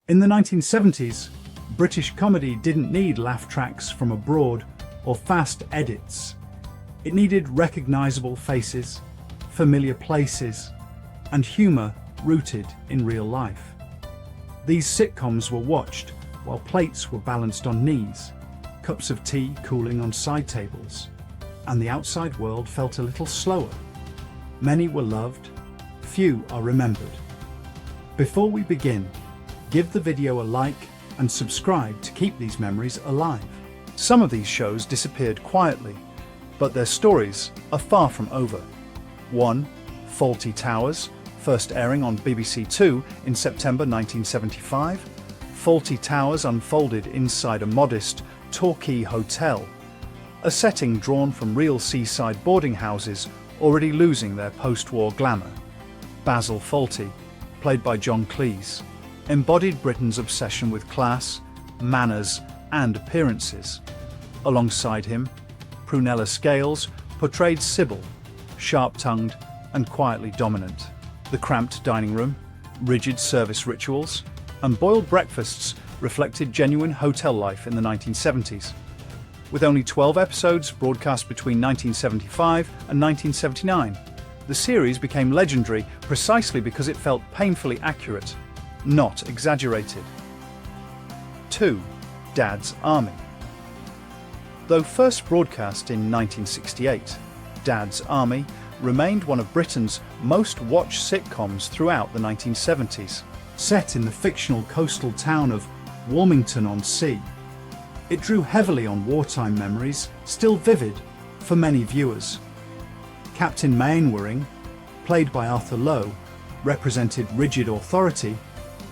In the 1970s, British comedy didn't need laugh tracks from abroad or fast edits. It needed recognisable faces, familiar places, and humour rooted in real life. These sitcoms were watched while plates were balanced on knees, cups of tea cooling on side tables, and the outside world felt a little slower. Many were loved, few are remembered. Before we begin, give the video a like and subscribe to keep these memories alive. Some of these shows disappeared quietly, but their stories are far from over. 1. Fawlty Towers, first airing on BBC Two in September 1975. Fawlty Towers unfolded inside a modest Torquay hotel, a setting drawn from real seaside boarding houses already losing their post-war glamour. Basil Fawlty, played by John Cleese, embodied Britain's obsession with class, manners, and appearances. Alongside him, Prunella Scales portrayed Sybil, sharp-tongued and quietly dominant. The cramped dining room, rigid service rituals, and boiled breakfasts reflected genuine hotel life in the 1970s. With only 12 episodes broadcast between 1975 and 1979, the series became legendary precisely because it felt painfully accurate, not exaggerated. 2. Dad's Army. Though first broadcast in 1968, Dad's Army remained one of Britain's most watched sitcoms throughout the 1970s. Set in the fictional coastal town of Wilmington-on-Sea, it drew heavily on wartime memories, still vivid for many viewers. Captain Mainwaring, played by Arthur Lowe, represented rigid authority,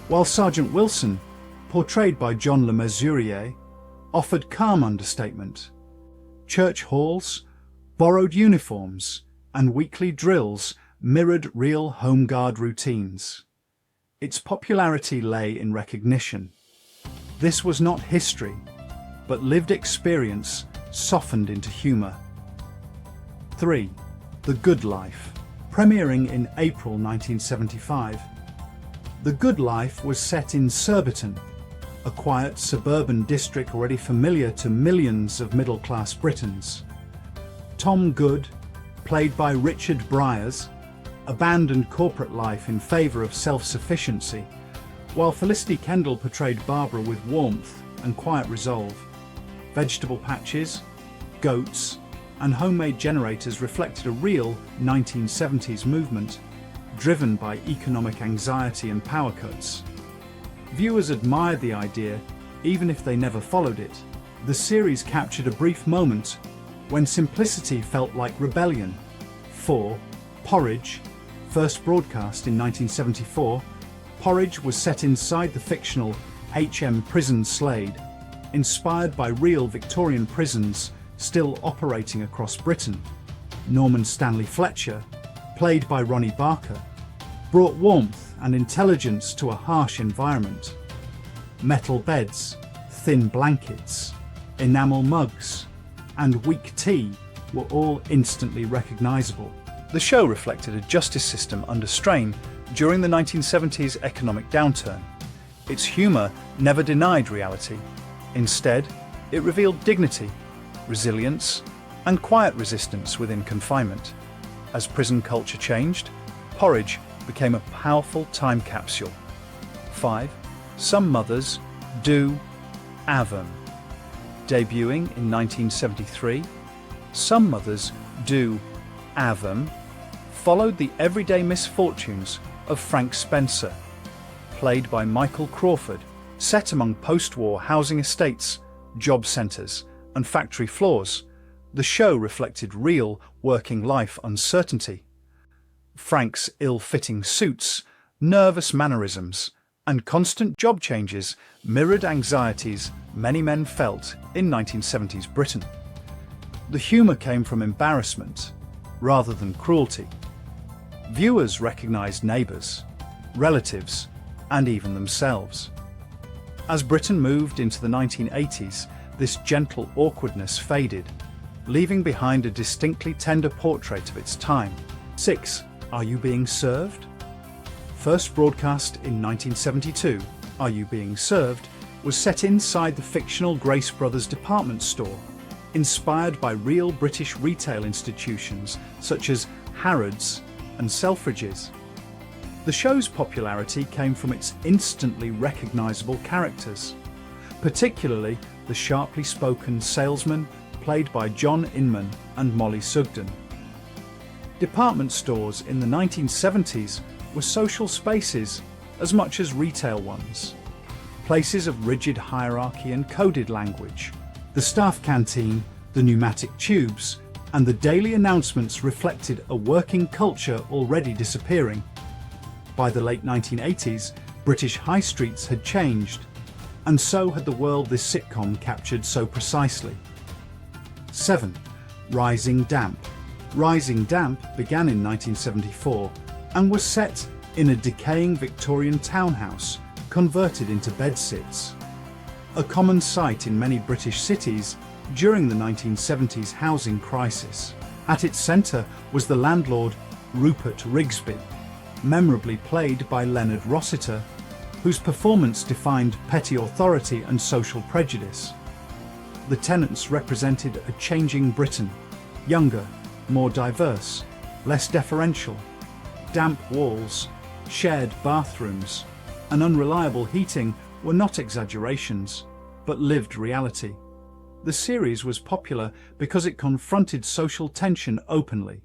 while Sergeant Wilson, portrayed by John Le Mesurier, offered calm understatement. Church halls, borrowed uniforms, and weekly drills mirrored real Home Guard routines. Its popularity lay in recognition. This was not history, but lived experience softened into humour. 3. The Good Life. Premiering in April 1975, The Good Life was set in Surbiton, a quiet suburban district already familiar to millions of middle-class Britons. Tom Good, played by Richard Briers, abandoned corporate life in favour of self-sufficiency, while Felicity Kendall portrayed Barbara with warmth and quiet resolve. Vegetable patches, goats, and homemade generators reflected a real 1970s movement, driven by economic anxiety and power cuts. Viewers admired the idea, even if they never followed it. The series captured a brief moment when simplicity felt like rebellion. 4. Porridge, first broadcast in 1974, Porridge was set inside the fictional HM Prison Slade, inspired by real Victorian prisons still operating across Britain. Norman Stanley Fletcher, played by Ronnie Barker, brought warmth and intelligence to a harsh environment. Metal beds, thin blankets, enamel mugs, and weak tea were all instantly recognisable. The show reflected a justice system under strain during the 1970s economic downturn. Its humour never denied reality. Instead, it revealed dignity, resilience, and quiet resistance within confinement. As prison culture changed, Porridge became a powerful time capsule. 5. Some Mothers Do Avum. Debuting in 1973, Some Mothers Do Avum followed the everyday misfortunes of Frank Spencer, played by Michael Crawford. Set among post-war housing estates, job centres, and factory floors, the show reflected real working life uncertainty. Frank's ill-fitting suits, nervous mannerisms, and constant job changes mirrored anxieties many men felt in 1970s Britain. The humour came from embarrassment rather than cruelty. Viewers recognised neighbours, relatives, and even themselves. As Britain moved into the 1980s, this gentle awkwardness faded, leaving behind a distinctly tender portrait of its time. 6. Are You Being Served? First broadcast in 1972, Are You Being Served, was set inside the fictional Grace Brothers department store, inspired by real British retail institutions such as Harrods and Selfridges. The show's popularity came from its instantly recognisable characters, particularly the sharply spoken salesman played by John Inman and Molly Sugden. Department stores in the 1970s were social spaces as much as retail ones, places of rigid hierarchy and coded language. The staff canteen, the pneumatic tubes, and the daily announcements reflected a working culture already disappearing. By the late 1980s, British high streets had changed, and so had the world this sitcom captured so precisely. 7. Rising Damp. Rising Damp began in 1974 and was set in a decaying Victorian townhouse converted into bedsits. A common sight in many British cities during the 1970s housing crisis. At its centre was the landlord Rupert Rigsby, memorably played by Leonard Rossiter, whose performance defined petty authority and social prejudice. The tenants represented a changing Britain, younger, more diverse, less deferential. Damp walls, shared bathrooms, and unreliable heating were not exaggerations, but lived reality. The series was popular because it confronted social tension openly,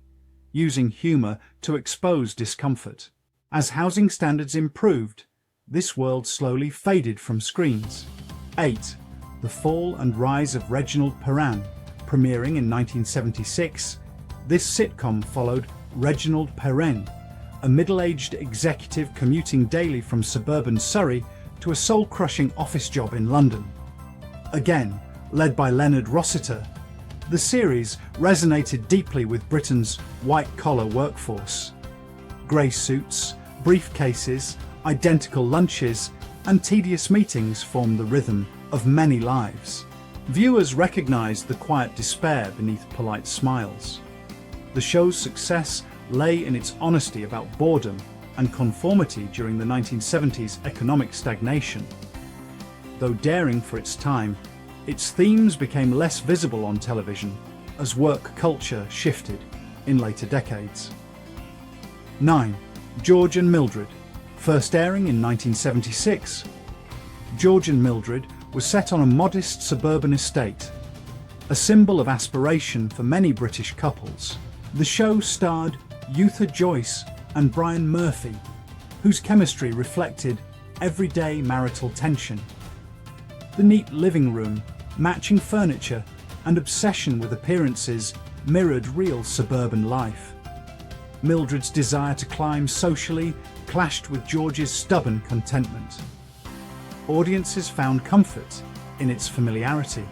using humour to expose discomfort. As housing standards improved, this world slowly faded from screens. 8. The Fall and Rise of Reginald Perrin. Premiering in 1976, this sitcom followed Reginald Perrin, a middle-aged executive commuting daily from suburban Surrey to a soul-crushing office job in London. Again, led by Leonard Rossiter, the series resonated deeply with Britain's white-collar workforce. Grey suits, briefcases, identical lunches, and tedious meetings formed the rhythm of many lives. Viewers recognised the quiet despair beneath polite smiles. The show's success lay in its honesty about boredom and conformity during the 1970s economic stagnation. Though daring for its time, its themes became less visible on television as work culture shifted in later decades. 9. George and Mildred. First airing in 1976, George and Mildred was set on a modest suburban estate, a symbol of aspiration for many British couples. The show starred Eutha Joyce and Brian Murphy, whose chemistry reflected everyday marital tension. The neat living room, matching furniture, and obsession with appearances mirrored real suburban life. Mildred's desire to climb socially clashed with George's stubborn contentment. Audiences found comfort in its familiarity.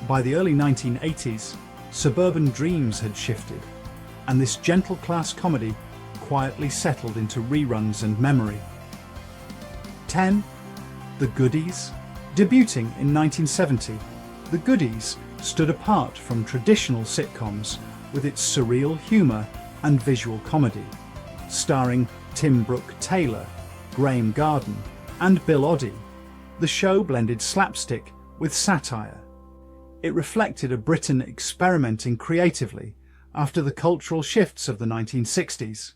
By the early 1980s, suburban dreams had shifted, and this gentle-class comedy quietly settled into reruns and memory. 10. The Goodies. Debuting in 1970, The Goodies stood apart from traditional sitcoms with its surreal humour and visual comedy. Starring Tim Brooke Taylor, Graham Garden, and Bill Oddie, the show blended slapstick with satire. It reflected a Britain experimenting creatively after the cultural shifts of the 1960s.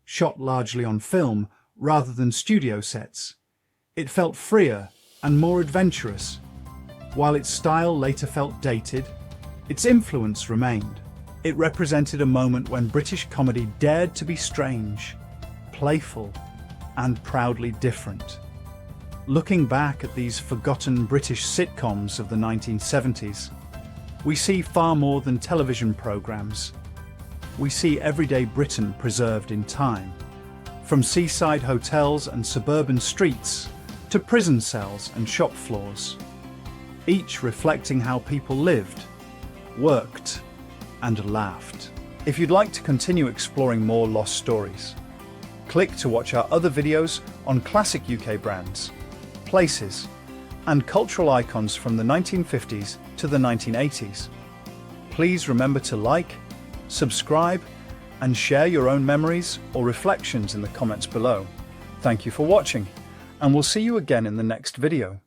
Shot largely on film rather than studio sets, it felt freer and more adventurous. While its style later felt dated, its influence remained. It represented a moment when British comedy dared to be strange, playful, and proudly different. Looking back at these forgotten British sitcoms of the 1970s, we see far more than television programmes. We see everyday Britain preserved in time, from seaside hotels and suburban streets to prison cells and shop floors, each reflecting how people lived, worked, and laughed. If you'd like to continue exploring more lost stories, click to watch our other videos on classic UK brands, places, and cultural icons from the 1950s to the 1980s. Please remember to like, subscribe, and share your own memories or reflections in the comments below. Thank you for watching, and we'll see you again in the next video.